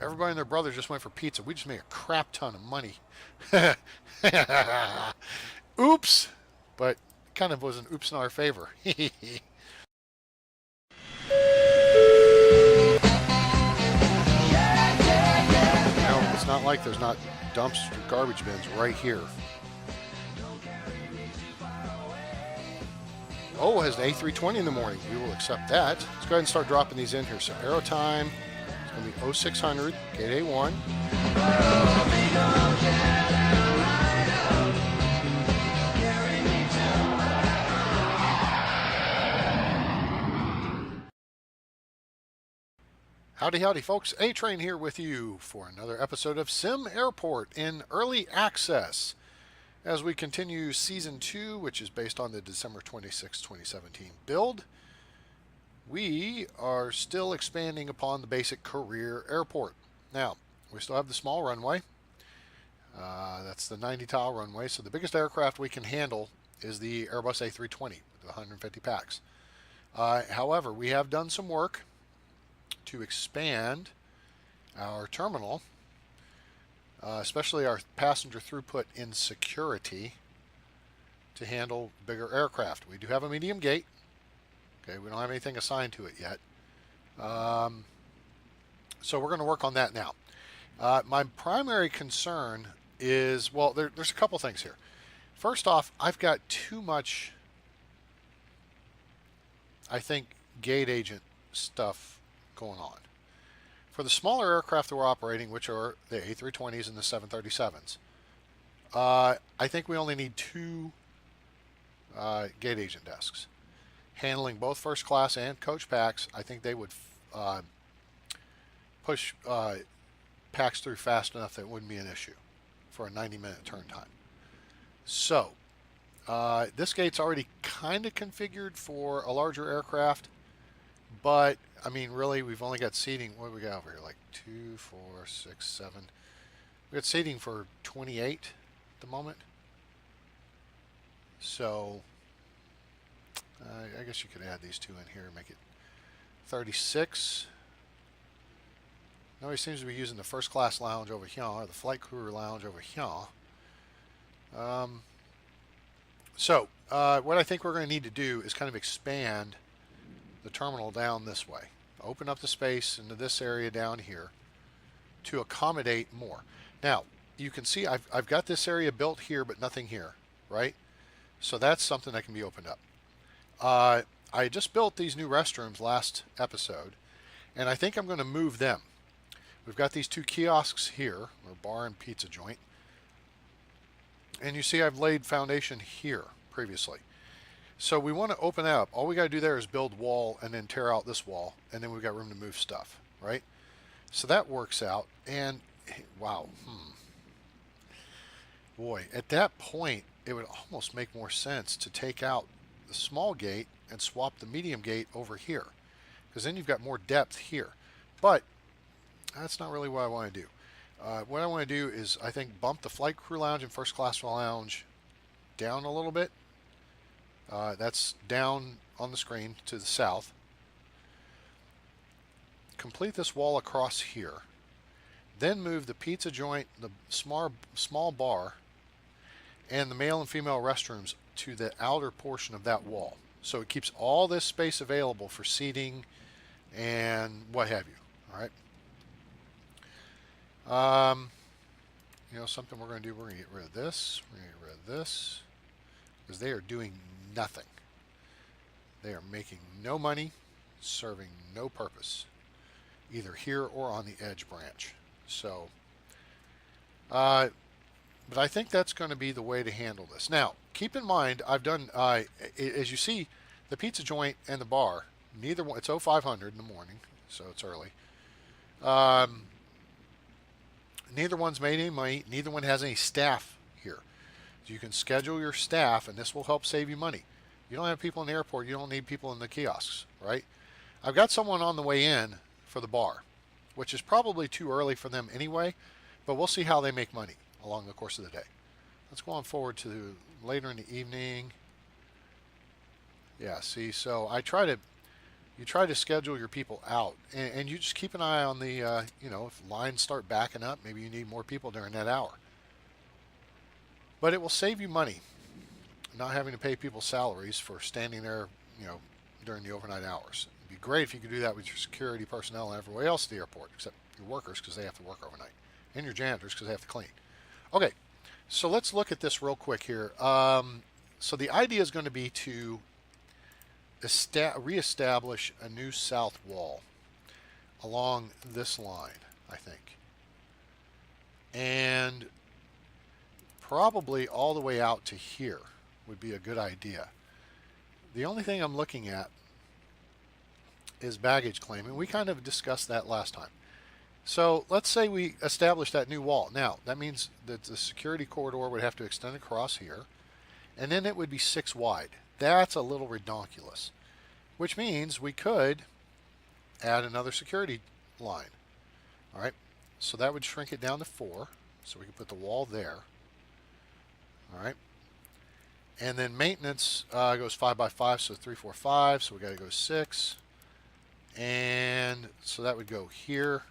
Everybody and their brother just went for pizza. We just made a crap ton of money. Oops! But it kind of was an oops in our favor. It's not like there's not dumpster garbage bins right here. Oh, it has an A320 in the morning. We will accept that. Let's go ahead and start dropping these in here. So aero time, it's going to be 0600, gate A1. Howdy, howdy, folks. A-Train here with you for another episode of SimAirport in early access as we continue Season 2, which is based on the December 26, 2017 build. We are still expanding upon the basic career airport. Now, we still have the small runway. That's the 90 tile runway. So the biggest aircraft we can handle is the Airbus A320 with 150 packs. However, we have done some work to expand our terminal, especially our passenger throughput in security, to handle bigger aircraft. We do have a medium gate. Okay, we don't have anything assigned to it yet. So we're going to work on that now. My primary concern is, well, there's a couple things here. First off, I've got too much, I think, gate agent stuff going on. For the smaller aircraft that we're operating, which are the A320s and the 737s, I think we only need two gate agent desks. Handling both first class and coach packs, I think they would push packs through fast enough that it wouldn't be an issue for a 90-minute turn time. So, this gate's already kind of configured for a larger aircraft, but I mean, really, we've only got seating. What do we got over here? Like 2, 4, 6, 7. We got seating for 28 at the moment. So, I guess you could add these two in here and make it 36. Nobody seems to be using the first class lounge over here, or the flight crew lounge over here. What I think we're going to need to do is kind of expand the terminal down this way. Open up the space into this area down here to accommodate more. Now, you can see I've got this area built here, but nothing here, right? So that's something that can be opened up. I just built these new restrooms last episode, and I think I'm going to move them. We've got these two kiosks here, or bar and pizza joint. And you see I've laid foundation here previously. So we want to open that up. All we got to do there is build wall and then tear out this wall, and then we've got room to move stuff, right? So that works out, and wow, boy, at that point, it would almost make more sense to take out the small gate and swap the medium gate over here, because then you've got more depth here. But that's not really what I want to do. What I want to do is, I think, bump the flight crew lounge and first class lounge down a little bit. That's down on the screen to the south. Complete this wall across here. Then move the pizza joint, the small bar, and the male and female restrooms to the outer portion of that wall. So it keeps all this space available for seating and what have you. All right. Something we're going to do, we're going to get rid of this. We're going to get rid of this, because they are doing nothing. They are making no money, serving no purpose, either here or on the edge branch. So, but I think that's going to be the way to handle this. Now, keep in mind, I've done, as you see, the pizza joint and the bar, neither one, it's 0500 in the morning, so it's early. Neither one's made any money. Neither one has any staff here. You can schedule your staff, and this will help save you money. You don't have people in the airport, you don't need people in the kiosks, right? I've got someone on the way in for the bar, which is probably too early for them anyway, but we'll see how they make money along the course of the day. Let's go on forward to later in the evening. Yeah, see, so I try to you try to schedule your people out, and you just keep an eye on the, if lines start backing up, maybe you need more people during that hour. But it will save you money not having to pay people salaries for standing there, you know, during the overnight hours. It'd be great if you could do that with your security personnel and everybody else at the airport, except your workers because they have to work overnight, and your janitors because they have to clean. Okay, so let's look at this real quick here. So the idea is going to be to reestablish a new south wall along this line, I think. And probably all the way out to here would be a good idea. The only thing I'm looking at is baggage claim, and we kind of discussed that last time. So let's say we establish that new wall. Now, that means that the security corridor would have to extend across here, and then it would be 6 wide. That's a little redonkulous, which means we could add another security line. All right, so that would shrink it down to 4, so we can put the wall there. All right, and then maintenance goes 5 by 5, so 3, 4, 5, so we got to go 6, and so that would go here.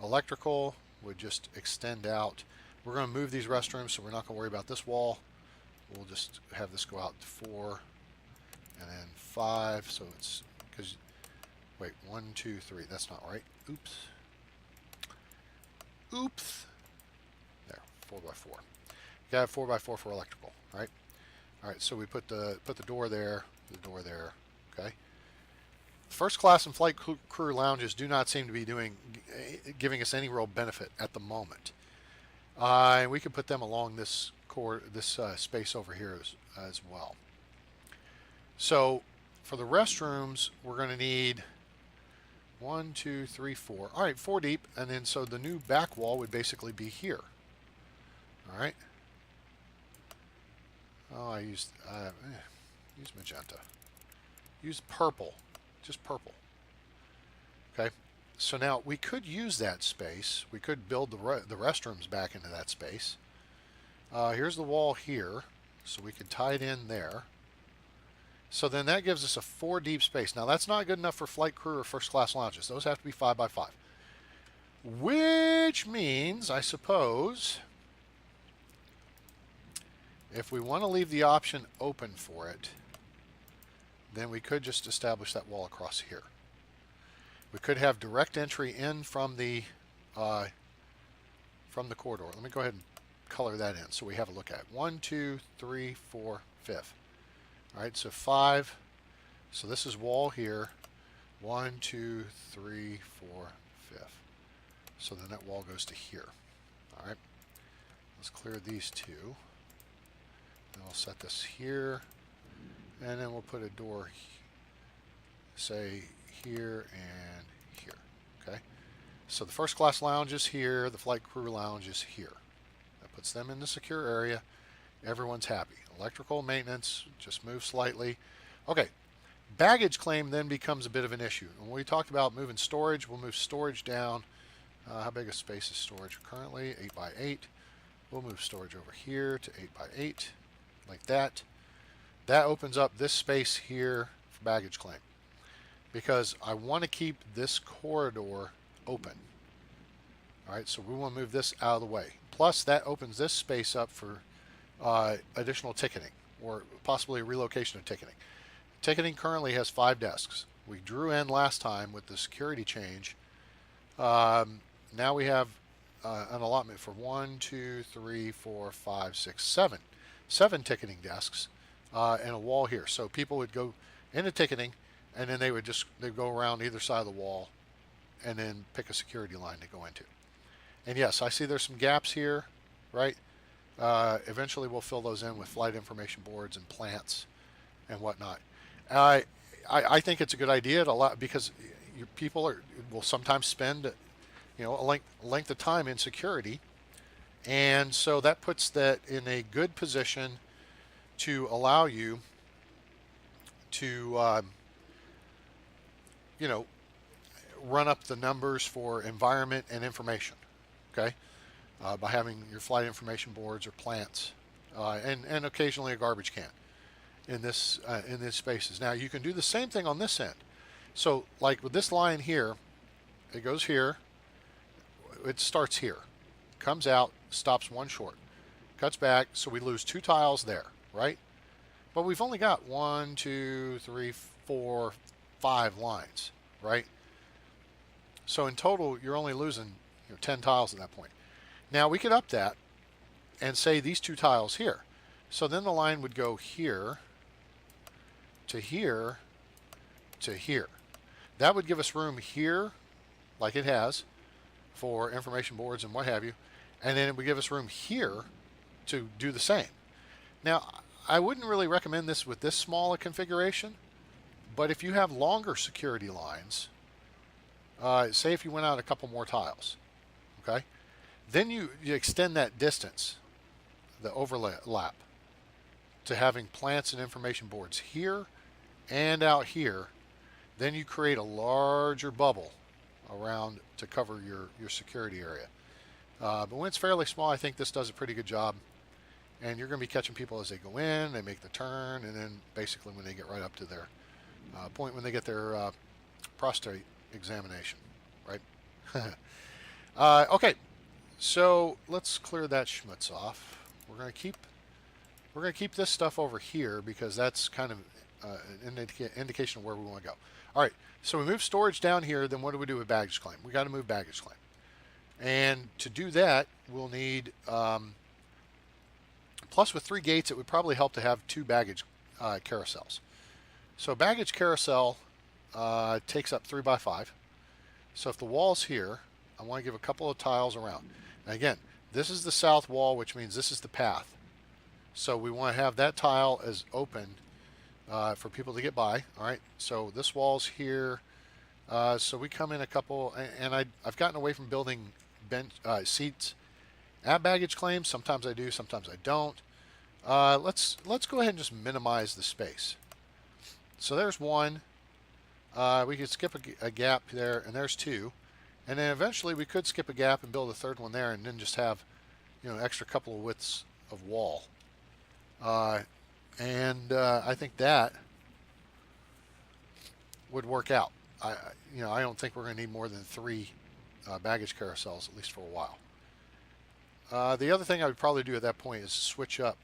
Electrical would just extend out. We're going to move these restrooms, so we're not going to worry about this wall. We'll just have this go out to 4 and then 5. So it's because, wait, 1, 2, 3. That's not right. Oops. Oops. There, 4 by 4. You got to have 4 by 4 for electrical, right? All right. So we put the door there, the door there. Okay. First class and flight crew lounges do not seem to be giving us any real benefit at the moment. And we could put them along this space over here as well. So for the restrooms, we're going to need 1, 2, 3, 4. All right, 4 deep, and then so the new back wall would basically be here. All right. Oh, I used magenta. Use purple, just purple. Okay. So now we could use that space. We could build the restrooms back into that space. Here's the wall here, so we could tie it in there. So then that gives us a 4 deep space. Now that's not good enough for flight crew or first class lounges. Those have to be 5 by 5. Which means, I suppose, if we want to leave the option open for it, then we could just establish that wall across here. We could have direct entry in from the corridor. Let me go ahead and color that in so we have a look at it. 1, 2, 3, 4, 5. All right, so 5. So this is wall here. 1, 2, 3, 4, 5. So then that wall goes to here. All right, let's clear these two. Then we'll set this here, and then we'll put a door, say, here and here. Okay, so the first class lounge is here, the flight crew lounge is here. That puts them in the secure area. Everyone's happy. Electrical maintenance just move slightly. Okay, baggage claim then becomes a bit of an issue. When we talked about moving storage, we'll move storage down. How big a space is storage currently? 8 by 8. We'll move storage over here to 8 by 8, like that. That opens up this space here for baggage claim, because I want to keep this corridor open. All right, so we want to move this out of the way. Plus, that opens this space up for additional ticketing, or possibly a relocation of ticketing. Ticketing currently has 5 desks. We drew in last time with the security change. Now we have an allotment for 1, 2, 3, 4, 5, 6, 7. 7 ticketing desks and a wall here. So people would go into ticketing, and then they'd go around either side of the wall and then pick a security line to go into. And yes, I see there's some gaps here, right? Eventually we'll fill those in with flight information boards and plants and whatnot. I think it's a good idea to allow, because people will sometimes spend a length of time in security, and so that puts that in a good position to allow you to run up the numbers for environment and information, okay, by having your flight information boards or plants, and occasionally a garbage can in these spaces. Now you can do the same thing on this end. So like with this line here, it goes here, it starts here, comes out, stops one short, cuts back, so we lose 2 tiles there, right? But we've only got 1, 2, 3, 4, 5 lines, right? So in total, you're only losing 10 tiles at that point. Now we could up that and say these 2 tiles here. So then the line would go here to here to here. That would give us room here, like it has, for information boards and what have you. And then it would give us room here to do the same. Now, I wouldn't really recommend this with this small a configuration, but if you have longer security lines, say if you went out a couple more tiles, okay, then you extend that distance, the overlap, to having plants and information boards here and out here. Then you create a larger bubble around to cover your security area. But when it's fairly small, I think this does a pretty good job. And you're going to be catching people as they go in, they make the turn, and then basically when they get right up to their point when they get their prostate examination, right? Okay, so let's clear that schmutz off. We're going to keep this stuff over here because that's kind of an indication of where we want to go. All right, so we move storage down here. Then what do we do with baggage claim? We got to move baggage claim, and to do that, we'll need. Plus, with 3 gates, it would probably help to have 2 baggage carousels. So baggage carousel takes up 3 by 5. So if the wall's here, I want to give a couple of tiles around. And again, this is the south wall, which means this is the path. So we want to have that tile as open for people to get by. All right. So this wall's here. So we come in a couple, and I've gotten away from building bench seats at baggage claim. Sometimes I do, sometimes I don't. Let's go ahead and just minimize the space. So there's 1. We could skip a gap there, and there's 2. And then eventually we could skip a gap and build a 3rd one there, and then just have an extra couple of widths of wall. I think that would work out. I don't think we're going to need more than 3 baggage carousels, at least for a while. The other thing I would probably do at that point is switch up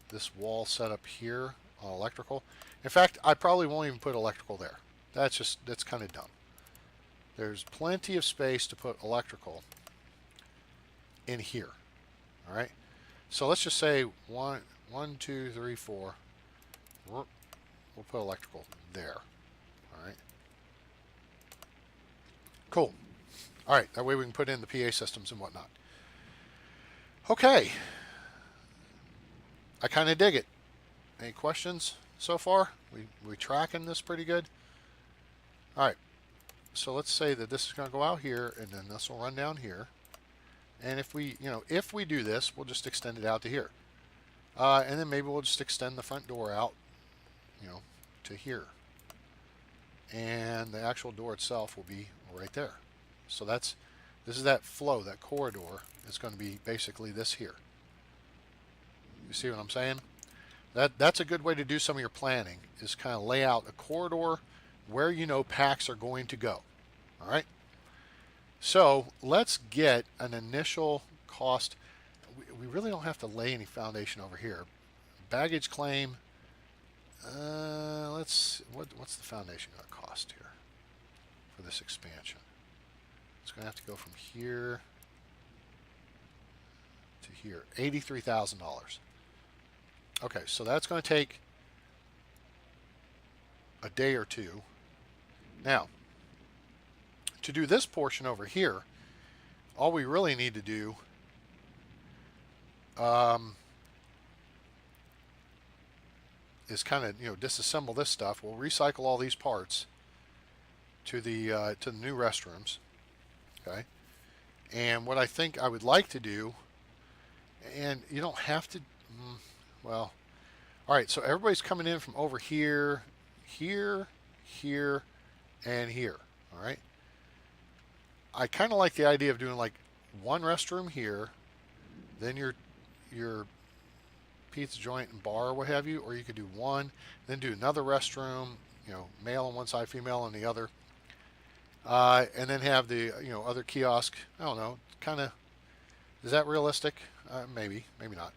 this wall setup here on electrical. In fact, I probably won't even put electrical there. That's kind of dumb. There's plenty of space to put electrical in here. All right. So let's just say 1, 2, 3, 4. We'll put electrical there. All right. Cool. All right. That way we can put in the PA systems and whatnot. Okay. I kind of dig it. Any questions so far? We tracking this pretty good? All right. So let's say that this is going to go out here, and then this will run down here. And if we do this, we'll just extend it out to here. And then maybe we'll just extend the front door out, to here. And the actual door itself will be right there. So this is that flow, that corridor. It's going to be basically this here. You see what I'm saying? That's a good way to do some of your planning, is kind of lay out a corridor where packs are going to go. All right. So let's get an initial cost. We really don't have to lay any foundation over here. Baggage claim. What's the foundation going to cost here for this expansion? It's going to have to go from here to here. $83,000. Okay, so that's going to take a day or 2. Now, to do this portion over here, all we really need to do is kind of disassemble this stuff. We'll recycle all these parts to the new restrooms. Okay, and what I think I would like to do, and you don't have to, well, all right. So everybody's coming in from over here, here, and here. All right. I kind of like the idea of doing like one restroom here, then your pizza joint and bar or what have you, or you could do one, then do another restroom, male on one side, female on the other, and then have the other kiosk. I don't know, kind of. Is that realistic? Maybe, maybe not.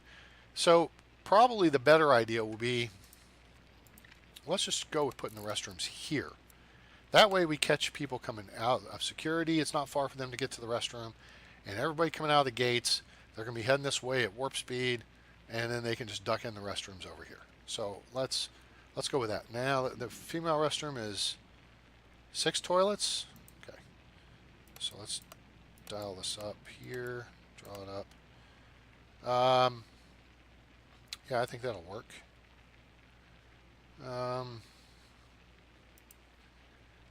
So probably the better idea will be, let's just go with putting the restrooms here. That way we catch people coming out of security. It's not far for them to get to the restroom. And everybody coming out of the gates, they're going to be heading this way at warp speed, and then they can just duck in the restrooms over here. So let's go with that. Now the female restroom is 6 toilets. Okay. So let's dial this up here, draw it up. Yeah, I think that'll work.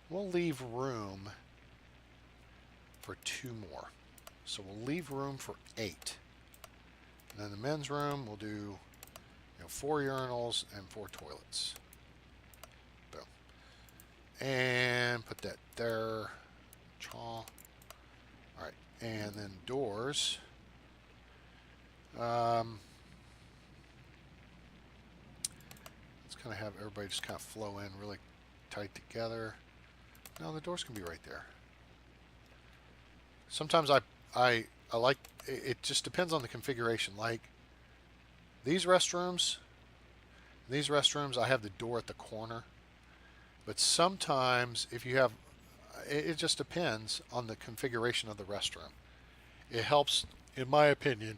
We'll leave room for 2 more. So we'll leave room for 8. And then the men's room, we'll do 4 urinals and 4 toilets. Boom. And put that there. All right. And then doors. Let's kind of have everybody just kind of flow in really tight together. No, the doors can be right there. Sometimes I like, it just depends on the configuration. Like these restrooms, I have the door at the corner. But sometimes if you have, it just depends on the configuration of the restroom. It helps, in my opinion,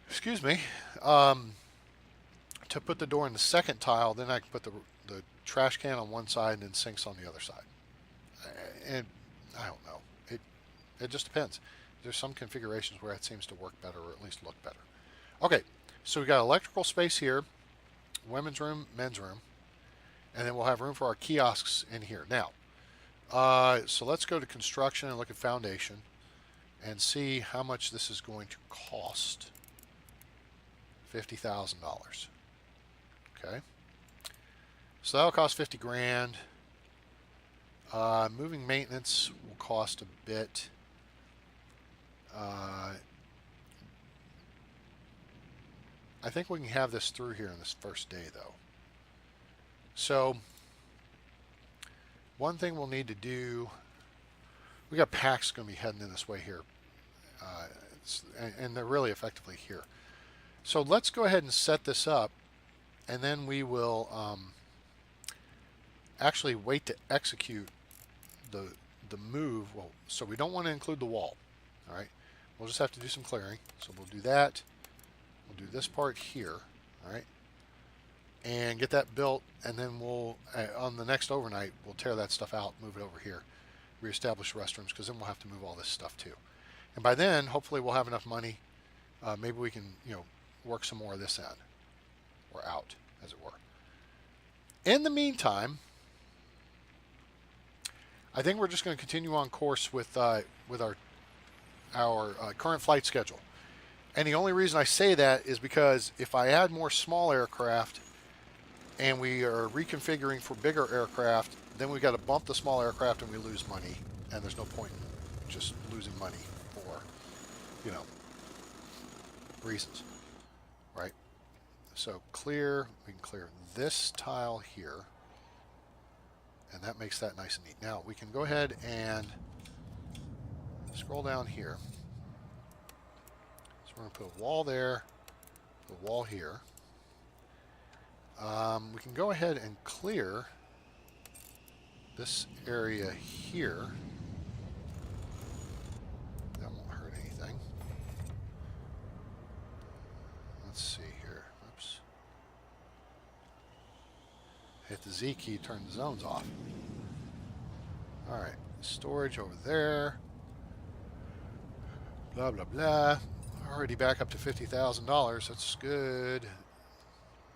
excuse me, to put the door in the second tile. Then I can put the trash can on one side and then sinks on the other side. And I don't know. It just depends. There's some configurations where it seems to work better, or at least look better. Okay, so we got electrical space here, women's room, men's room, and then we'll have room for our kiosks in here. Now, so let's go to construction and look at foundation and see how much this is going to cost. $50,000. Okay. So that'll cost 50 grand. Moving maintenance will cost a bit. I think we can have this through here in this first day, though. So one thing we'll need to do, we got packs going to be heading in this way here, and they're really effectively here. So let's go ahead and set this up, and then we will actually wait to execute the move. Well, so we don't want to include the wall. All right, we'll just have to do some clearing. So we'll do that. We'll do this part here. All right, and get that built, and then we'll on the next overnight we'll tear that stuff out, move it over here, reestablish restrooms, because then we'll have to move all this stuff too. And by then, hopefully, we'll have enough money. Maybe we can work some more of this in or out, as it were. In the meantime, I think we're just going to continue on course with our current flight schedule. And the only reason I say that is because if I add more small aircraft and we are reconfiguring for bigger aircraft, then we've got to bump the small aircraft and we lose money. And there's no point in just losing money for, reasons, right? So clear, we can clear this tile here. And that makes that nice and neat. Now we can go ahead and scroll down here. So we're going to put a wall there, put a wall here. We can go ahead and clear this area here. That won't hurt anything. Let's see here. Oops. Hit the Z key, turn the zones off. Alright, storage over there. Blah, blah, blah. Already back up to $50,000. That's good.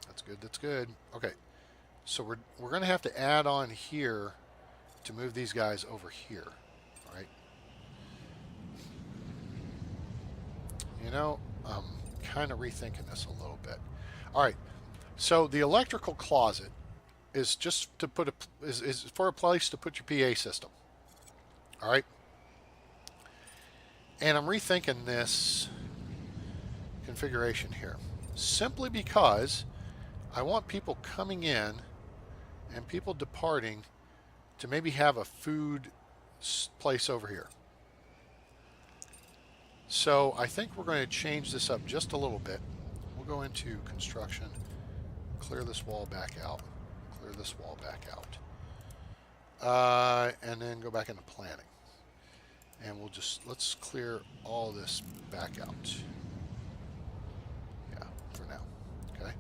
That's good, that's good. Okay, so we're going to have to add on here to move these guys over here. Alright. I'm kind of rethinking this a little bit. Alright, so the electrical closet is just to put is for a place to put your PA system. All right. And I'm rethinking this configuration here simply because I want people coming in and people departing to maybe have a food place over here. So I think we're going to change this up just a little bit. We'll go into construction, clear this wall back out, clear this wall back out, and then go back into planning. And let's clear all this back out. Yeah, for now. Okay.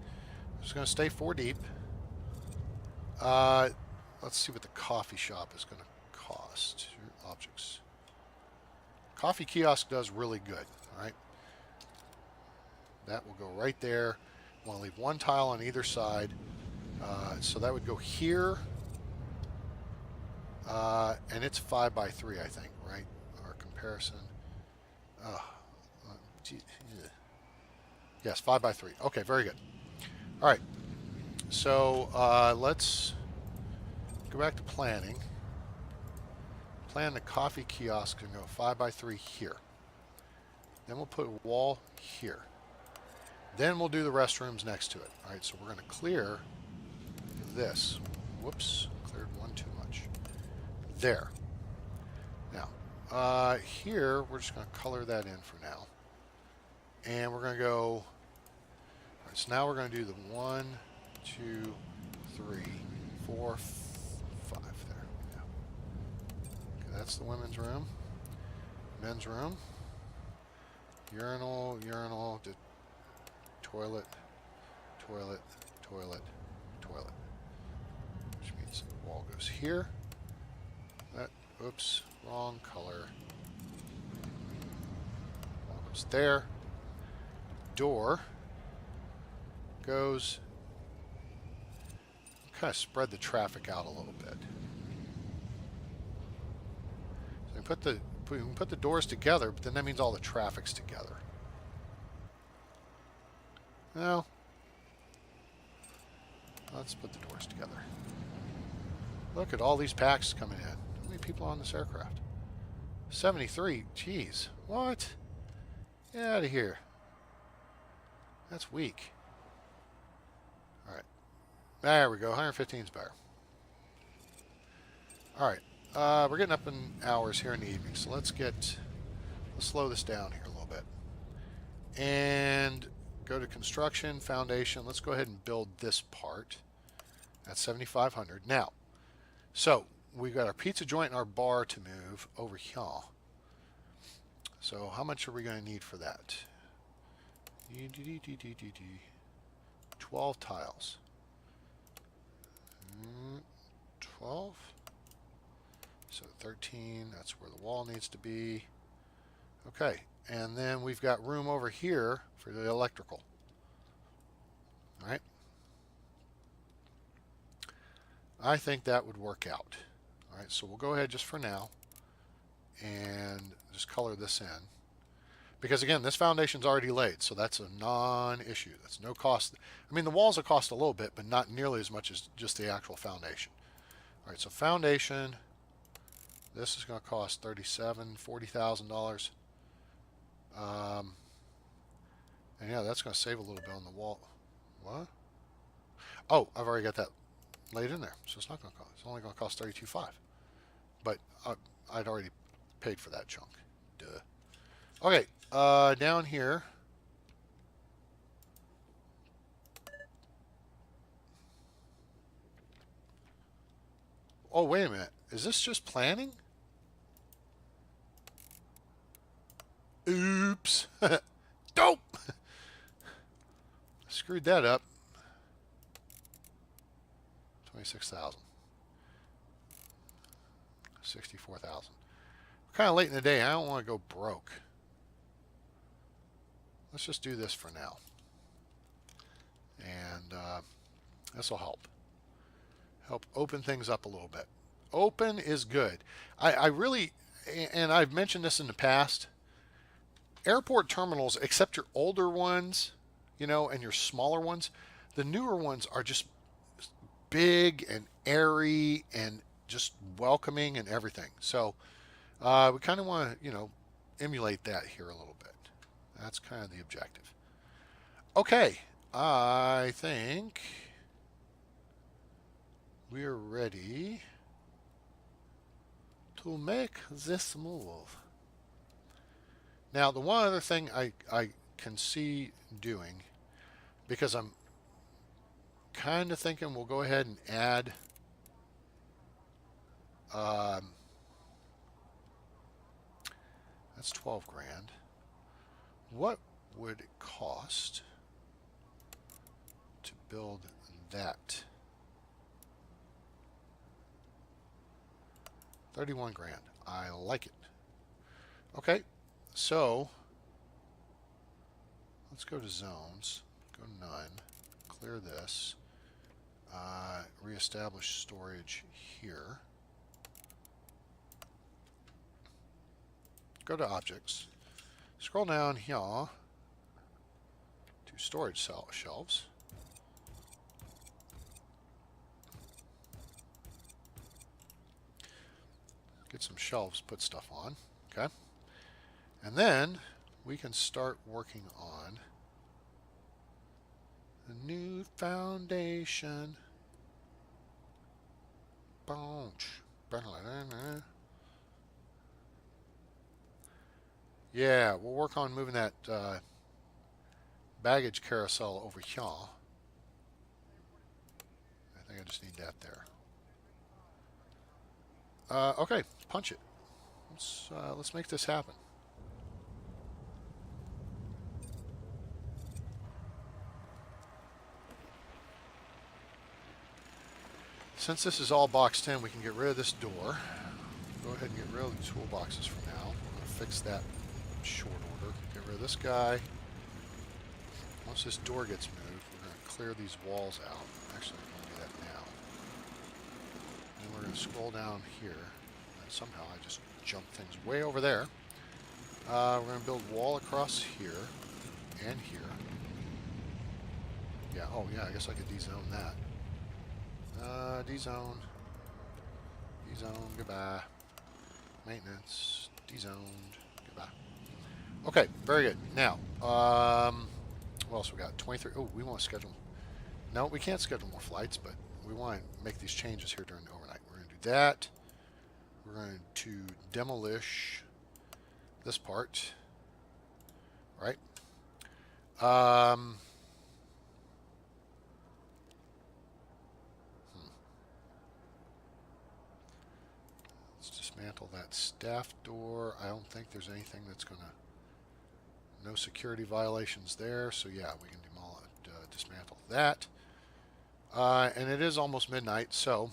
Just going to stay 4 deep. Let's see what the coffee shop is going to cost. Objects. Coffee kiosk does really good. All right. That will go right there. I want to leave 1 tile on either side. So that would go here. And it's 5 by 3, I think, right? Our comparison. Yes, 5 by 3. Okay, very good. All right. So let's go back to planning. Plan the coffee kiosk and go 5 by 3 here. Then we'll put a wall here. Then we'll do the restrooms next to it. All right, so we're going to clear this. Whoops, cleared 1 too much. There. Now, here we're just going to color that in for now. And we're going to go. All right, so now we're going to do the 1, 2, 3, 4, 5 there. Yeah. Okay, that's the women's room. Men's room. Urinal, urinal, toilet, toilet, toilet, toilet. Which means the wall goes here. That, oops, wrong color. Wall goes there. Door goes, kind of spread the traffic out a little bit. So we can put the doors together, but then that means all the traffic's together. Well, let's put the doors together. Look at all these packs coming in. How many people are on this aircraft? 73. Jeez. What? Get out of here. That's weak. All right. There we go. 115 is better. All right. We're getting up in hours here in the evening, so let's slow this down here a little bit. And go to construction, foundation. Let's go ahead and build this part at 7,500. Now, so we've got our pizza joint and our bar to move over here. So how much are we going to need for that? 12 tiles. 12. So 13, that's where the wall needs to be. Okay, and then we've got room over here for the electrical. All right. I think that would work out. All right, so we'll go ahead just for now and just color this in. Because again, this foundation's already laid, so that's a non-issue. That's no cost. I mean, the walls will cost a little bit, but not nearly as much as just the actual foundation. All right, so foundation. This is going to cost $40,000. And yeah, that's going to save a little bit on the wall. What? Oh, I've already got that laid in there, so it's not going to cost. It's only going to cost $32,500. But I'd already paid for that chunk. Duh. Okay, down here. Oh, wait a minute. Is this just planning? Oops. Dope. Screwed that up. 26,000. 64,000. We're kind of late in the day. I don't want to go broke. Let's just do this for now. And this will help. Help open things up a little bit. Open is good. I really, and I've mentioned this in the past, airport terminals, except your older ones, you know, and your smaller ones, the newer ones are just big and airy and just welcoming and everything. So we kind of want to, you know, emulate that here a little bit. That's kind of the objective. Okay, I think we are ready to make this move. Now, the one other thing I can see doing, because I'm kind of thinking we'll go ahead and add that's 12 grand. What would it cost to build that? 31 grand. I like it. Okay, so let's go to zones. Go to none. Clear this. Reestablish storage here. Go to objects. Scroll down here to storage shelves. Get some shelves, put stuff on. Okay. And then we can start working on a new foundation. Yeah, we'll work on moving that baggage carousel over here. I think I just need that there. Okay, punch it. Let's make this happen. Since this is all boxed in, we can get rid of this door. Go ahead and get rid of the toolboxes for now. We're going to fix that in short order. Get rid of this guy. Once this door gets moved, we're going to clear these walls out. Actually, I'm going to do that now. And we're going to scroll down here. And somehow I just jumped things way over there. We're going to build a wall across here and here. Yeah, oh yeah, I guess I could dezone that. Dezone. Dezone, goodbye. Maintenance, dezoned, goodbye. Okay, very good. Now, what else we got? 23. Oh, we want to schedule. No, we can't schedule more flights, but we want to make these changes here during the overnight. We're going to do that. We're going to demolish this part. Right? Dismantle that staff door. I don't think there's anything that's going to... No security violations there, so yeah, we can dismantle that. And it is almost midnight, so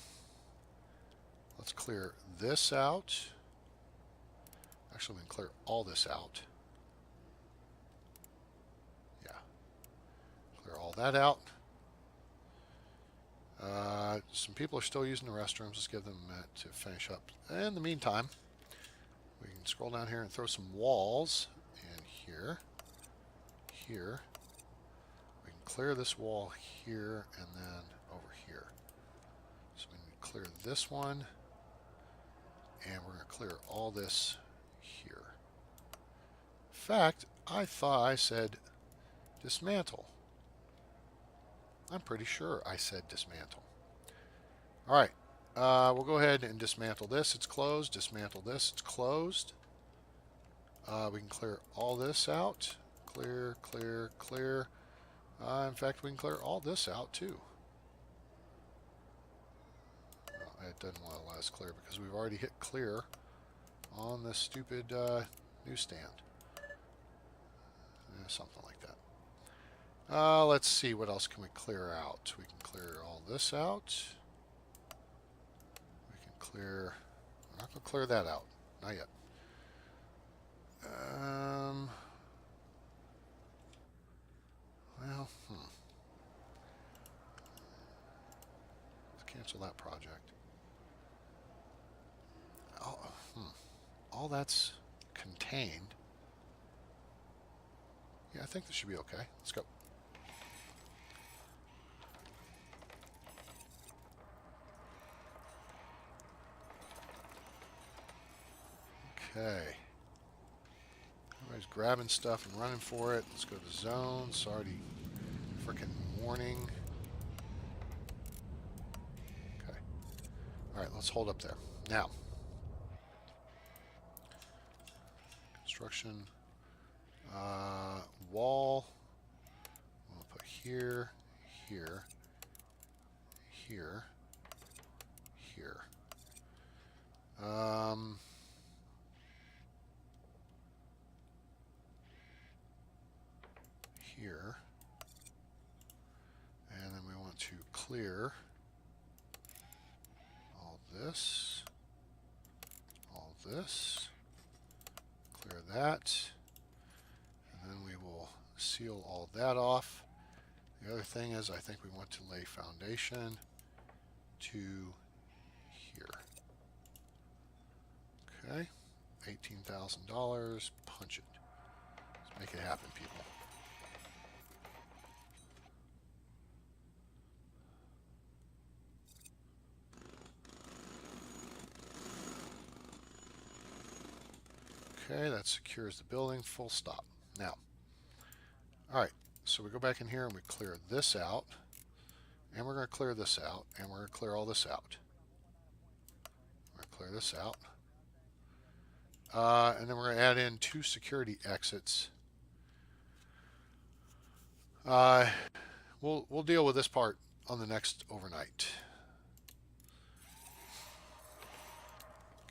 let's clear this out. Actually, we can clear all this out. Yeah. Clear all that out. Some people are still using the restrooms. Let's give them a minute to finish up. In the meantime, we can scroll down here and throw some walls in here. Here. We can clear this wall here and then over here. So we can clear this one. And we're going to clear all this here. In fact, I thought I said dismantle. I'm pretty sure I said dismantle. All right, we'll go ahead and dismantle this. It's closed. Dismantle this. It's closed. We can clear all this out. Clear, clear, clear. In fact, we can clear all this out too. It doesn't want to let us clear because we've already hit clear on this stupid newsstand. Something like that. Let's see, what else can we clear out? We can clear all this out. We can clear... We're not going to clear that out. Not yet. Well, let's cancel that project. All that's contained. Yeah, I think this should be okay. Let's go. Okay. Everybody's grabbing stuff and running for it. Let's go to zones. It's already freaking morning. Okay. All right, let's hold up there. Now, construction wall. We'll put here, here, here, here. Here. And then we want to clear all this, clear that, and then we will seal all that off. The other thing is I think we want to lay foundation to here. Okay, $18,000, punch it. Let's make it happen, people. Okay, that secures the building, full stop. Now, all right, so we go back in here and we clear this out, and we're going to clear this out, and we're going to clear all this out. We're going to clear this out. And then we're going to add in 2 security exits. We'll deal with this part on the next overnight.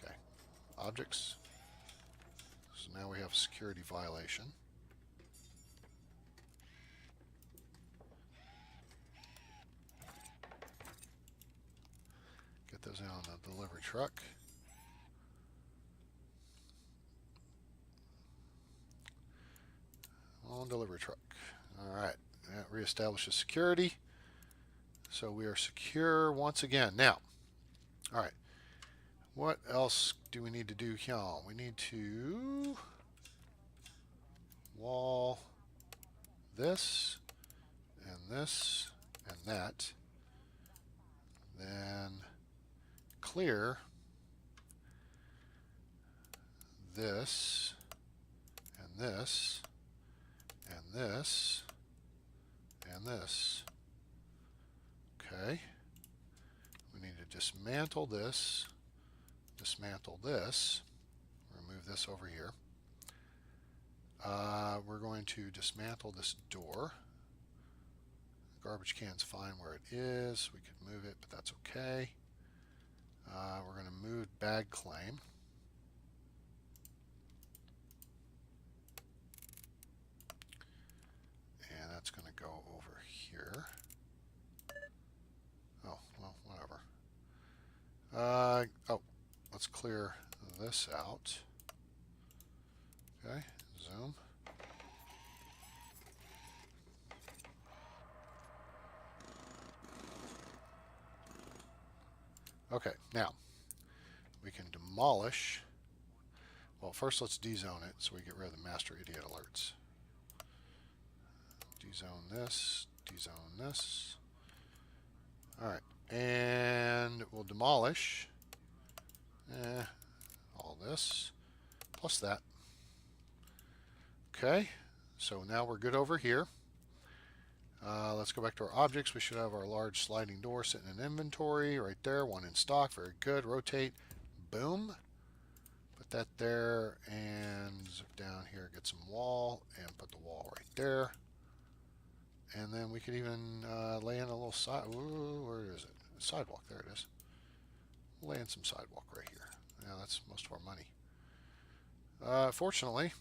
Okay, objects. So now we have a security violation. Get those out on the delivery truck. On delivery truck. All right, that reestablishes security. So we are secure once again. Now, all right, what else do we need to do here? We need to wall this and this and that. Then clear this and this and this and this. Okay. We need to dismantle this, remove this over here. We're going to dismantle this door. Garbage can's fine where it is. We could move it, but that's okay. We're going to move bag claim. And that's going to go over here. Oh, well, whatever. Oh, let's clear this out. Okay, zoom. Okay, now we can demolish. Well, first let's dezone it so we get rid of the master idiot alerts. Dezone this, dezone this. All right, and we'll demolish all this plus that. Okay, so now we're good over here. Let's go back to our objects. We should have our large sliding door sitting in inventory right there, one in stock. Very good. Rotate, boom. Put that there and zip down here, get some wall, and put the wall right there. And then we could even lay in a little side. Ooh, where is it? Sidewalk. There it is. We'll lay in some sidewalk right here. Yeah, that's most of our money. Fortunately,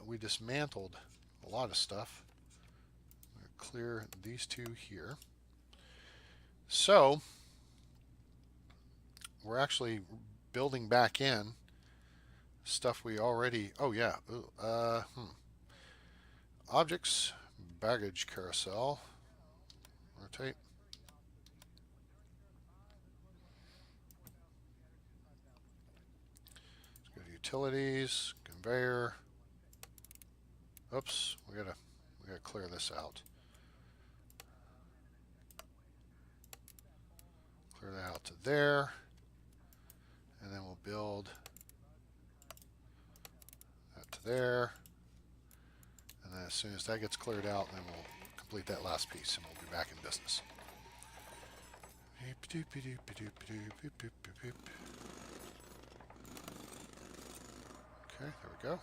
we dismantled a lot of stuff. I'm going to clear these 2 here. So we're actually building back in stuff we already. Oh yeah. Objects, baggage carousel. Rotate. Let's go to utilities, conveyor. Oops, we gotta clear this out. Clear that out to there, and then we'll build that to there. And then as soon as that gets cleared out, then we'll complete that last piece and we'll be back in business. Okay, there we go.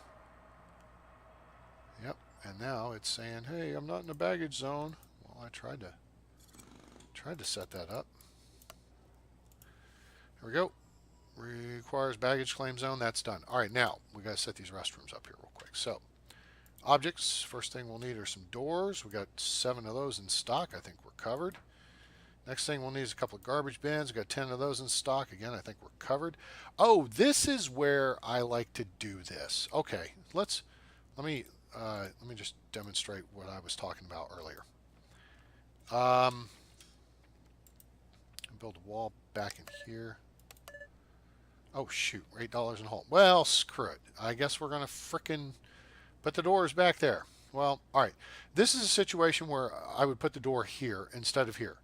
Yep, and now it's saying, hey, I'm not in the baggage zone. Well, I tried to set that up. There we go. Requires baggage claim zone. That's done. All right, now we got to set these restrooms up here real quick. So, objects. First thing we'll need are some doors. We got 7 of those in stock. I think we're covered. Next thing we'll need is a couple of garbage bins. We've got 10 of those in stock. Again, I think we're covered. Oh, this is where I like to do this. Okay, let me just demonstrate what I was talking about earlier. Build a wall back in here. Oh shoot, we're $8 in hole. Well, screw it. I guess we're gonna frickin' put the doors back there. Well, all right. This is a situation where I would put the door here instead of here.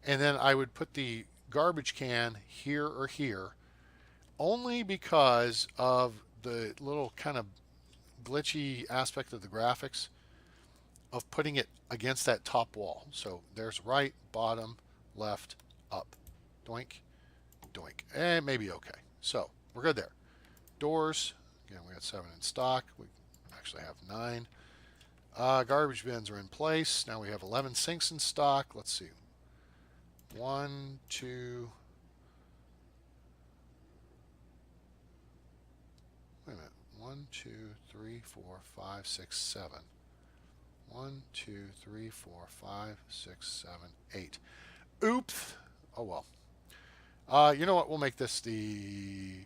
And then I would put the garbage can here or here only because of the little kind of glitchy aspect of the graphics of putting it against that top wall. So there's right, bottom, left, up. Doink, doink. And maybe okay. So we're good there. Doors, again, we got 7 in stock. We actually have 9. Garbage bins are in place. Now we have 11 sinks in stock. Let's see. 1, 2. Wait a minute. 1, 2, 3, 4, 5, 6, 7. 1, 2, 3, 4, 5, 6, 7, 8. Oops. Oh well. You know what? We'll make this the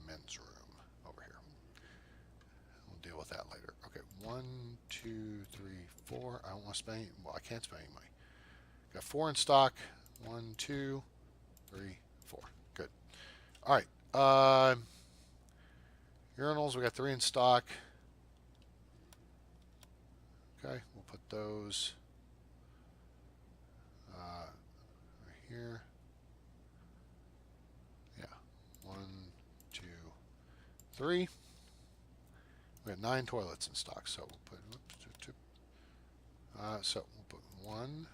men's room over here. We'll deal with that later. Okay, 1, 2, 3, 4. I don't want to spend any, well, I can't spend any money. Got 4 in stock. 1, 2, 3, 4. Good. All right. Urinals, we got 3 in stock. Okay, we'll put those right here. Yeah, 1, 2, 3. We have 9 toilets in stock, so we'll put. So we'll put 1,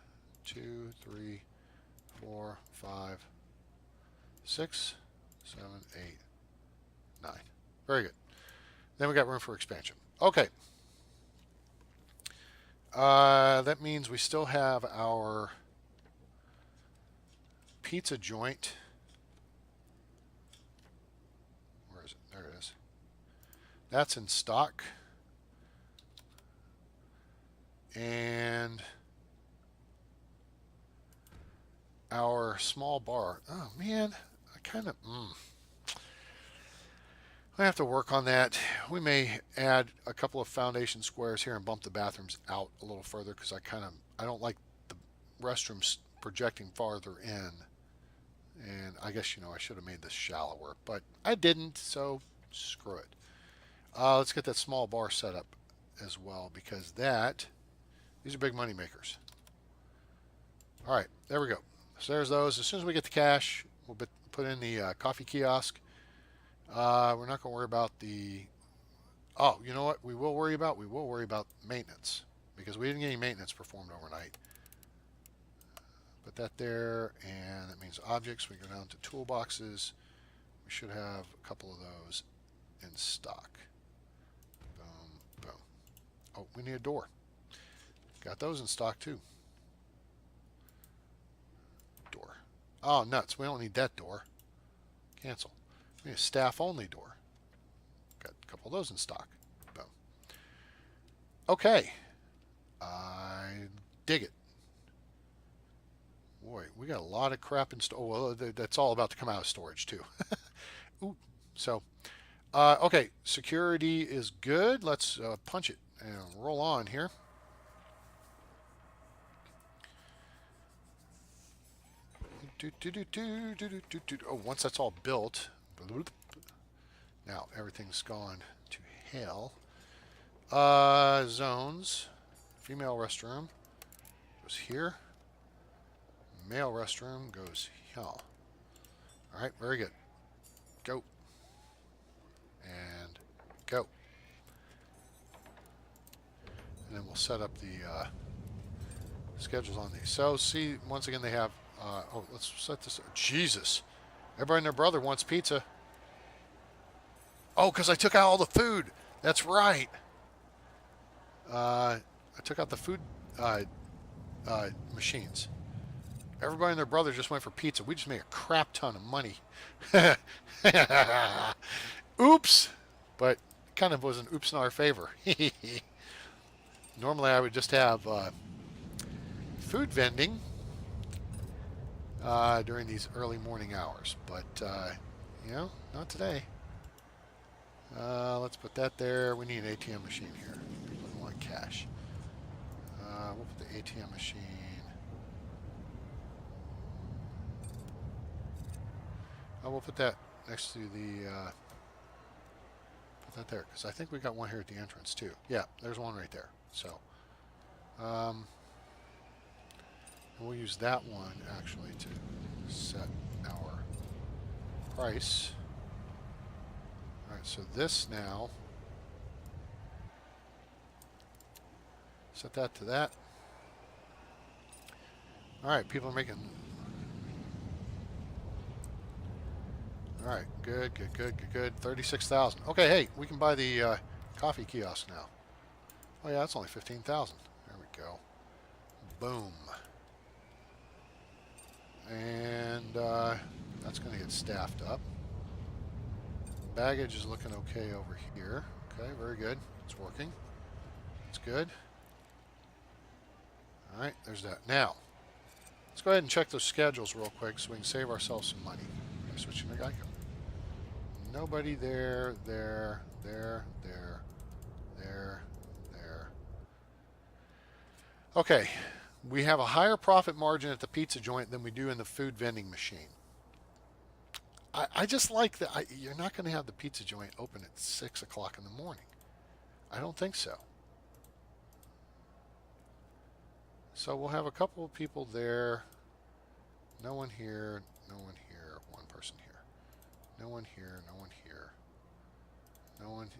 2, 3, 4, 5, 6, 7, 8, 9. Very good. Then we got room for expansion. Okay. That means we still have our pizza joint. Where is it? There it is. That's in stock. And our small bar. Oh, man. I kind of... I have to work on that. We may add a couple of foundation squares here and bump the bathrooms out a little further because I don't like the restrooms projecting farther in. And I guess, I should have made this shallower, but I didn't, so screw it. Let's get that small bar set up as well because these are big money makers. All right, there we go. So there's those. As soon as we get the cash, we'll put in the coffee kiosk. We're not going to worry about the... Oh, you know what we will worry about? We will worry about maintenance because we didn't get any maintenance performed overnight. Put that there, and that means objects. We go down to toolboxes. We should have a couple of those in stock. Boom, boom. Oh, we need a door. Got those in stock too. Door. Oh, nuts. We don't need that door. Cancel. We need a staff-only door. Got a couple of those in stock. Boom. Okay. I dig it. Boy, we got a lot of crap in store. Oh, well, that's all about to come out of storage, too. Ooh. So, okay. Security is good. Let's punch it and roll on here. Oh, once that's all built... Now everything's gone to hell. Zones. Female restroom goes here. Male restroom goes here. All right, very good. Go. And go. And then we'll set up the schedules on these. So see, once again, they have, oh, let's set this, Jesus. Everybody and their brother wants pizza. Oh, because I took out all the food. That's right. I took out the food machines. Everybody and their brother just went for pizza. We just made a crap ton of money. Oops. But it kind of was an oops in our favor. Normally I would just have food vending during these early morning hours. But, not today. Let's put that there. We need an ATM machine here. People don't want cash. We'll put the ATM machine. Oh, we'll put that next to the. Put that there because I think we got one here at the entrance too. Yeah, there's one right there. So, we'll use that one actually to set our price. All right, so this now. Set that to that. All right, people are making. All right, good. 36,000. Okay, hey, we can buy the coffee kiosk now. Oh yeah, that's only 15,000. There we go. Boom. And that's going to get staffed up. Baggage is looking okay over here. Okay, very good. It's working. It's good. All right, there's that. Now, let's go ahead and check those schedules real quick so we can save ourselves some money. I'm switching to Geico. Nobody there. Okay, we have a higher profit margin at the pizza joint than we do in the food vending machine. I just like that. You're not going to have the pizza joint open at 6 o'clock in the morning. I don't think so. So we'll have a couple of people there. No one here. No one here. One person here. No one here. No one here. No one.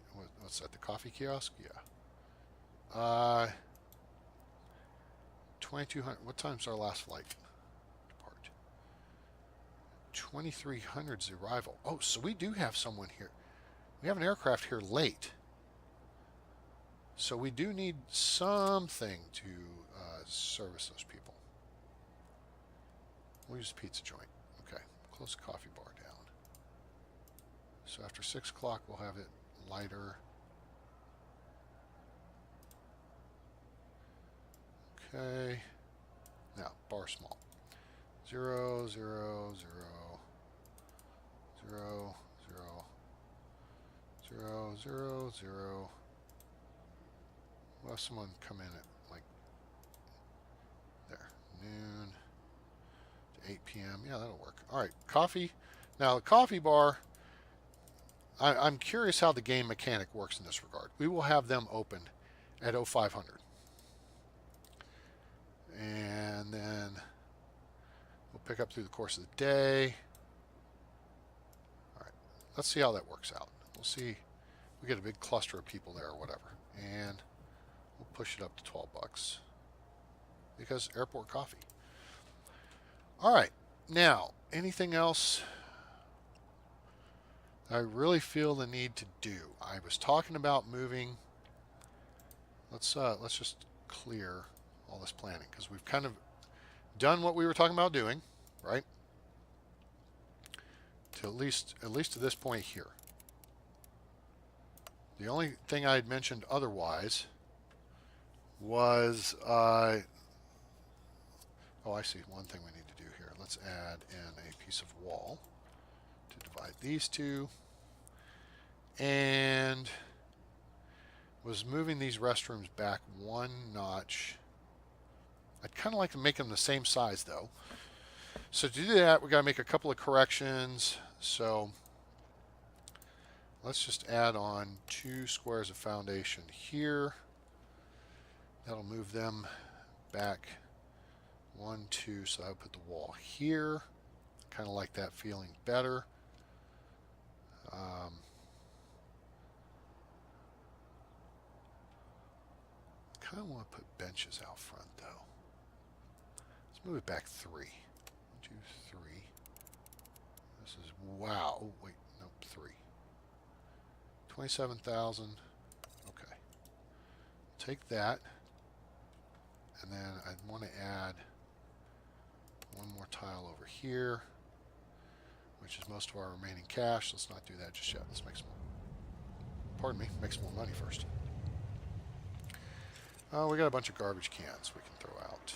What's that? The coffee kiosk? Yeah. 2200. What time's our last flight? Depart. 2300's the arrival. Oh, so we do have someone here. We have an aircraft here late. So we do need something to service those people. We'll use pizza joint. Okay, close the coffee bar down. So after 6 o'clock, we'll have it lighter. Okay. Now, bar small. 0, 0, 0, 0, 0, 0, 0, 0. We'll have someone come in at like there, noon to 8 p.m. Yeah, that'll work. All right, coffee. Now, the coffee bar, I'm curious how the game mechanic works in this regard. We will have them open at 0500. And then we'll pick up through the course of the day. All right, let's see how that works out. We'll see. We get a big cluster of people there or whatever. And we'll push it up to $12 because airport coffee. All right, now anything else I really feel the need to do? I was talking about moving. Let's just clear all this planning because we've kind of done what we were talking about doing, right? To at least to this point here. The only thing I had mentioned otherwise was oh, I see one thing we need to do here. Let's add in a piece of wall to divide these two, and was moving these restrooms back one notch. I'd kind of like to make them the same size though. So to do that, we got to make a couple of corrections. So let's just add on 2 squares of foundation here. That'll move them back 1, 2. So I'll put the wall here. Kind of like that feeling better. Kind of want to put benches out front though. move it back 3. 1, 2, 3. This is, wow. Oh, wait, nope, 3. 27,000. Okay. Take that. And then I want to add one more tile over here, which is most of our remaining cash. Let's not do that just yet. Let's make some more. Pardon me, make some more money first. We got a bunch of garbage cans we can throw out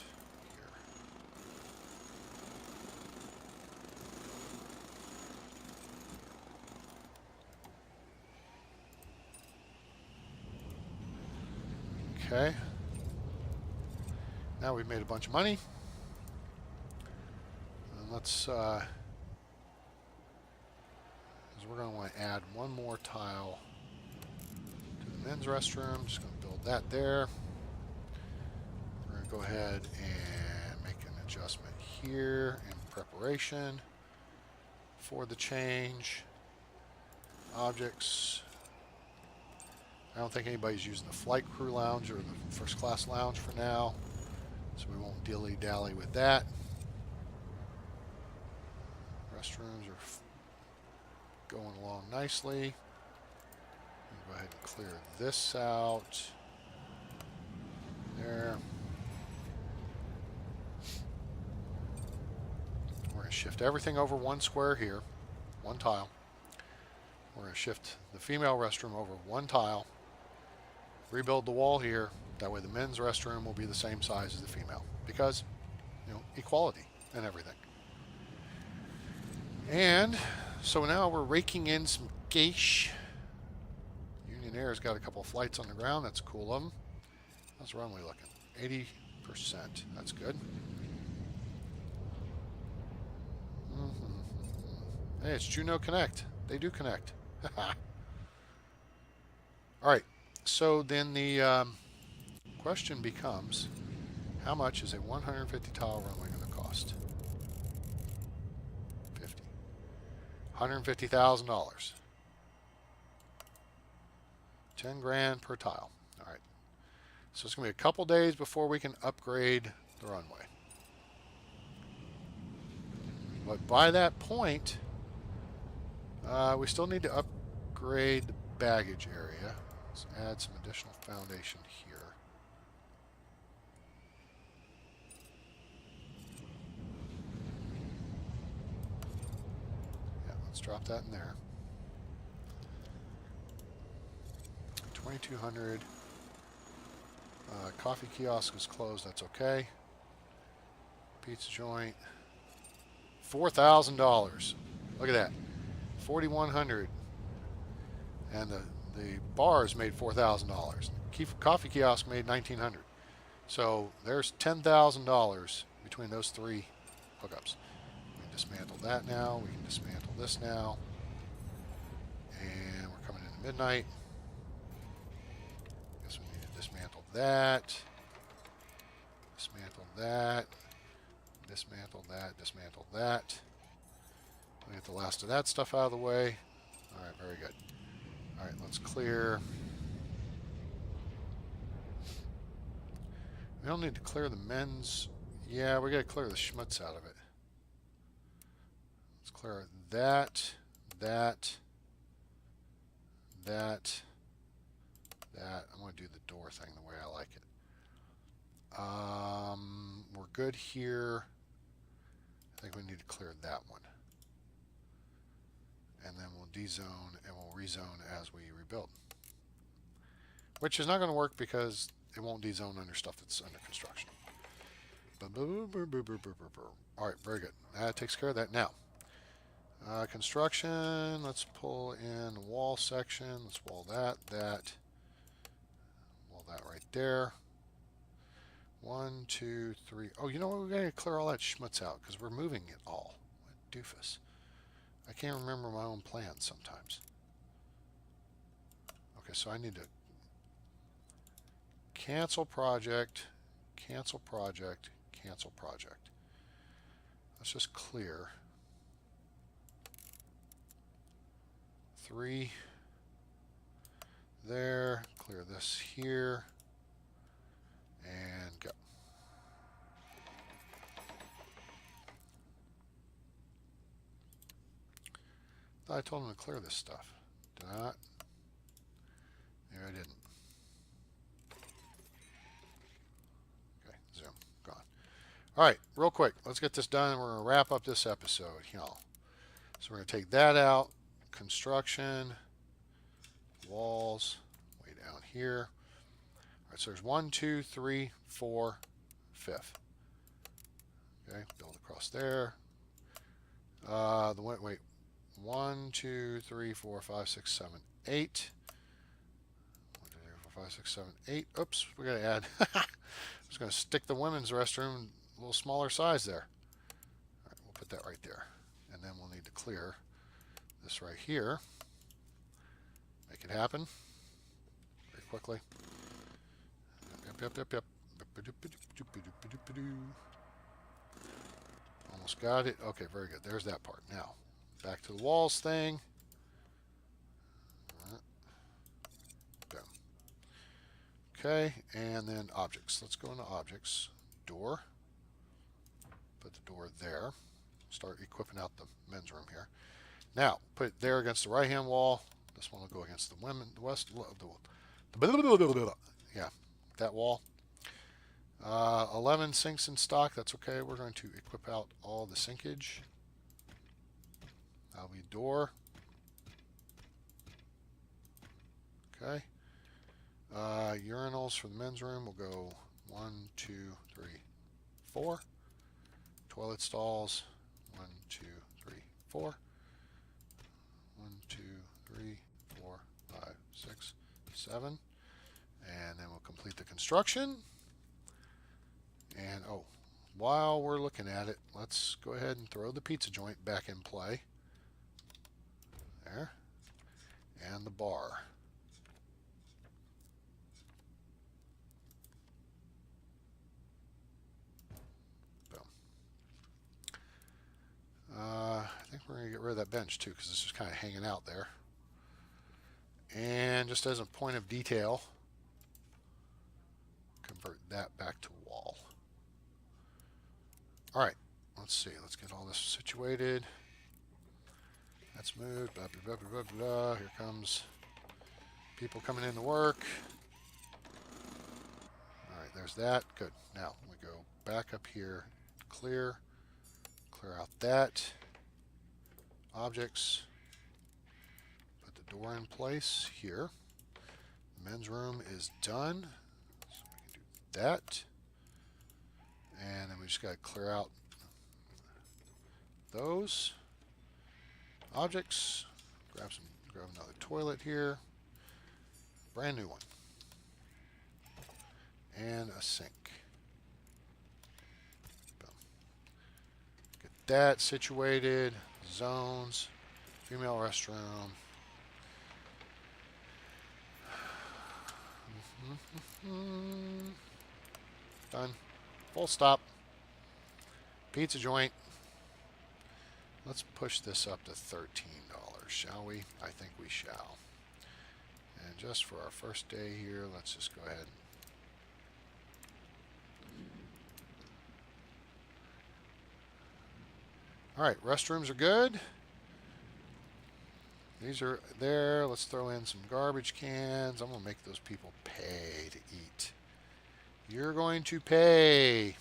here. Okay. Now we've made a bunch of money. And let's, because we're going to want to add one more tile to the men's restroom. Just going to build that there. We're going to go ahead and make an adjustment here in preparation for the change. Objects. I don't think anybody's using the flight crew lounge or the first class lounge for now, so we won't dilly-dally with that. Restrooms are going along nicely. Go ahead and clear this out. There. We're going to shift everything over one square here, one tile. We're going to shift the female restroom over one tile. Rebuild the wall here. That way the men's restroom will be the same size as the female. Because, you know, equality and everything. And so now we're raking in some cash. Union Air's got a couple of flights on the ground. That's cool of them. How's the runway looking? 80%. That's good. Hey, it's Juno Connect. They do connect. All right. So then the question becomes, how much is a 150 tile runway going to cost? 50. $150,000. 10 grand per tile. All right. So it's going to be a couple days before we can upgrade the runway. But by that point, we still need to upgrade the baggage area. Let's add some additional foundation here. Yeah, let's drop that in there. 2200. Coffee kiosk is closed. That's okay. Pizza joint. $4,000. Look at that. 4,100. And the bars made $4,000. Coffee kiosk made $1,900. So there's $10,000 between those three hookups. We can dismantle that now. We can dismantle this now. And we're coming into midnight. Guess we need to dismantle that. Dismantle that. Dismantle that. Dismantle that. We get the last of that stuff out of the way. All right, very good. All right, let's clear. We don't need to clear the men's. Yeah, we got to clear the schmutz out of it. Let's clear that, that, that, that. I'm going to do the door thing the way I like it. We're good here. I think we need to clear that one. And then we'll dezone and we'll rezone as we rebuild. Which is not going to work because it won't dezone under stuff that's under construction. Alright, very good. That takes care of that. Now, construction, let's pull in the wall section. Let's wall that. Wall that right there. 1, 2, 3. Oh, you know what? We've got to clear all that schmutz out because we're moving it all. What a doofus. I can't remember my own plans sometimes. Okay, so I need to cancel project, cancel project, cancel project. Let's just clear 3 there, clear this here, and go. thought I told him to clear this stuff. Did I not? Maybe I didn't. Okay, zoom, gone. All right, real quick, let's get this done and we're going to wrap up this episode. Y'all. So we're going to take that out. Construction, walls, way down here. All right, so there's 1, 2, 3, 4, 5th. Okay, build across there. Wait, 1, 2, 3, 4, 5, 6, 7, 8. 1, 2, 3, 4, 5, 6, 7, 8. Oops, we got to add. I was going to stick the women's restroom a little smaller size there. All right, we'll put that right there. And then we'll need to clear this right here. Make it happen very quickly. Yep. Almost got it. Okay, very good. There's that part. Now, back to the walls thing. Boom. Okay, and then objects. Let's go into objects. Door. Put the door there. Start equipping out the men's room here. Now, put it there against the right-hand wall. This one will go against the yeah, that wall. 11 sinks in stock. That's okay. We're going to equip out all the sinkage. That'll be door. Okay. Urinals for the men's room will go 1, 2, 3, 4. Toilet stalls 1, 2, 3, 4. 1, 2, 3, 4, 5, 6, 7. And then we'll complete the construction. And oh, while we're looking at it, let's go ahead and throw the pizza joint back in play. There. And the bar. Boom. I think we're going to get rid of that bench too, because it's just kind of hanging out there. And just as a point of detail, convert that back to wall. All right, let's see. Let's get all this situated. That's moved. Blah, blah, blah, blah, blah, blah. Here comes people coming in to work. All right, there's that. Good. Now we go back up here. Clear out that. Objects. Put the door in place here. The men's room is done. So we can do that. And then we just got to clear out those objects. Grab another toilet here. Brand new one. And a sink. Boom. Get that situated. Zones. Female restroom. Done. Full stop. Pizza joint. Let's push this up to $13, shall we? I think we shall. And just for our first day here, let's just go ahead. All right, restrooms are good. These are there. Let's throw in some garbage cans. I'm going to make those people pay to eat. You're going to pay.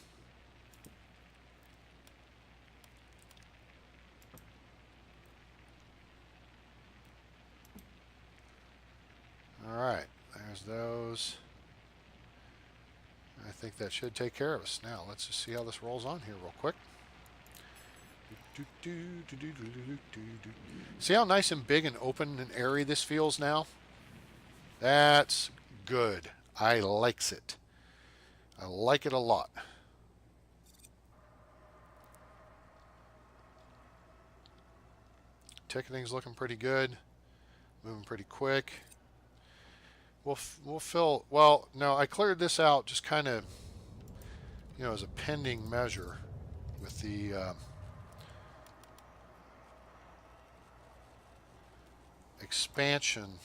All right, there's those. I think that should take care of us. Now, let's just see how this rolls on here real quick. See how nice and big and open and airy this feels now? That's good. I likes it. I like it a lot. Ticketing's looking pretty good. Moving pretty quick. We'll fill. Well, no, I cleared this out just kind of, as a pending measure with the expansion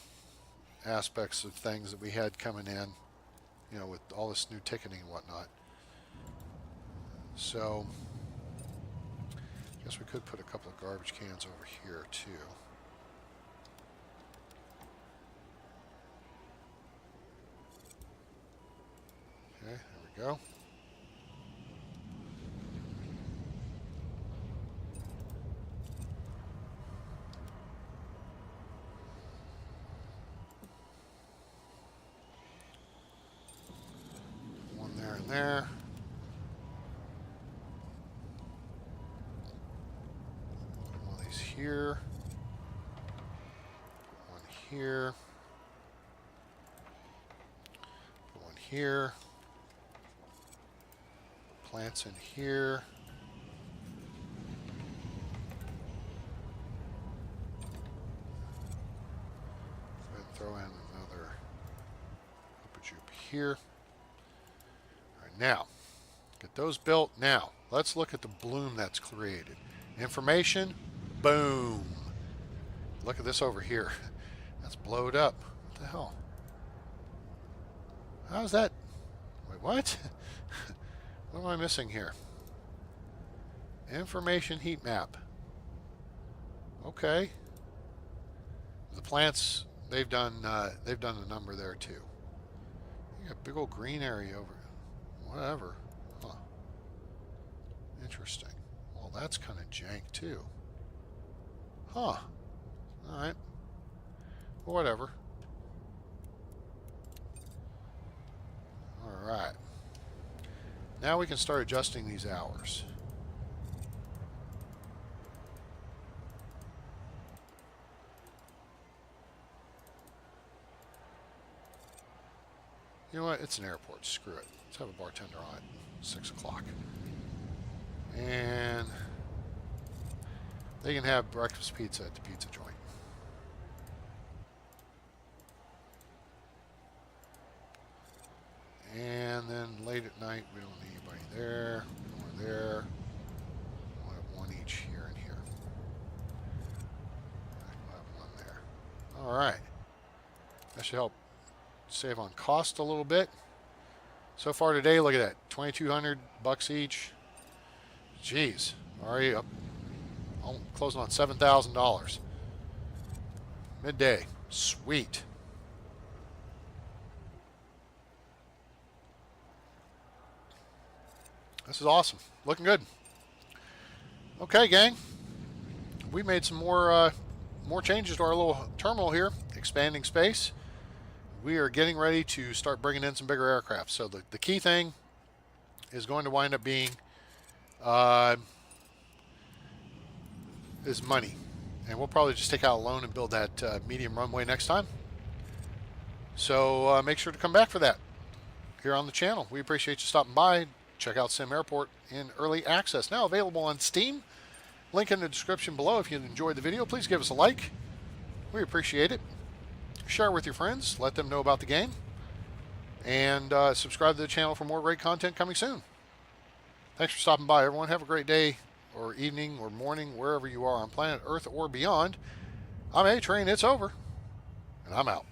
aspects of things that we had coming in, with all this new ticketing and whatnot. So, I guess we could put a couple of garbage cans over here too. we go. One there and there. One of these here. One here. Put one here. Plants in here. And throw in another tube here. All right, now get those built. Now let's look at the bloom that's created. Information, boom. Look at this over here. That's blowed up. What the hell? How's that? Wait, what? What am I missing here? Information heat map. Okay. The plants, they've done a number there too. You got a big old green area over. Whatever. Huh. Interesting. Well, that's kind of jank too. Huh. All right. Well, whatever. All right. Now we can start adjusting these hours. You know what? It's an airport. Screw it. Let's have a bartender on at 6 o'clock. And they can have breakfast pizza at the pizza joint. And then late at night, we don't need anybody there, nor there. We'll have one each here and here. We'll have one there. All right. That should help save on cost a little bit. So far today, look at that, $2,200 each. Jeez, already up, closing on $7,000. Midday, sweet. This is awesome. Looking good. Okay, gang. We made some more changes to our little terminal here, expanding space. We are getting ready to start bringing in some bigger aircraft. So the key thing is going to wind up being is money. And we'll probably just take out a loan and build that medium runway next time. So make sure to come back for that here on the channel. We appreciate you stopping by. Check out SimAirport in early access. Now available on Steam. Link in the description below. If you enjoyed the video, please give us a like. We appreciate it. Share it with your friends. Let them know about the game. And subscribe to the channel for more great content coming soon. Thanks for stopping by, everyone. Have a great day or evening or morning, wherever you are on planet Earth or beyond. I'm A-Train. It's over. And I'm out.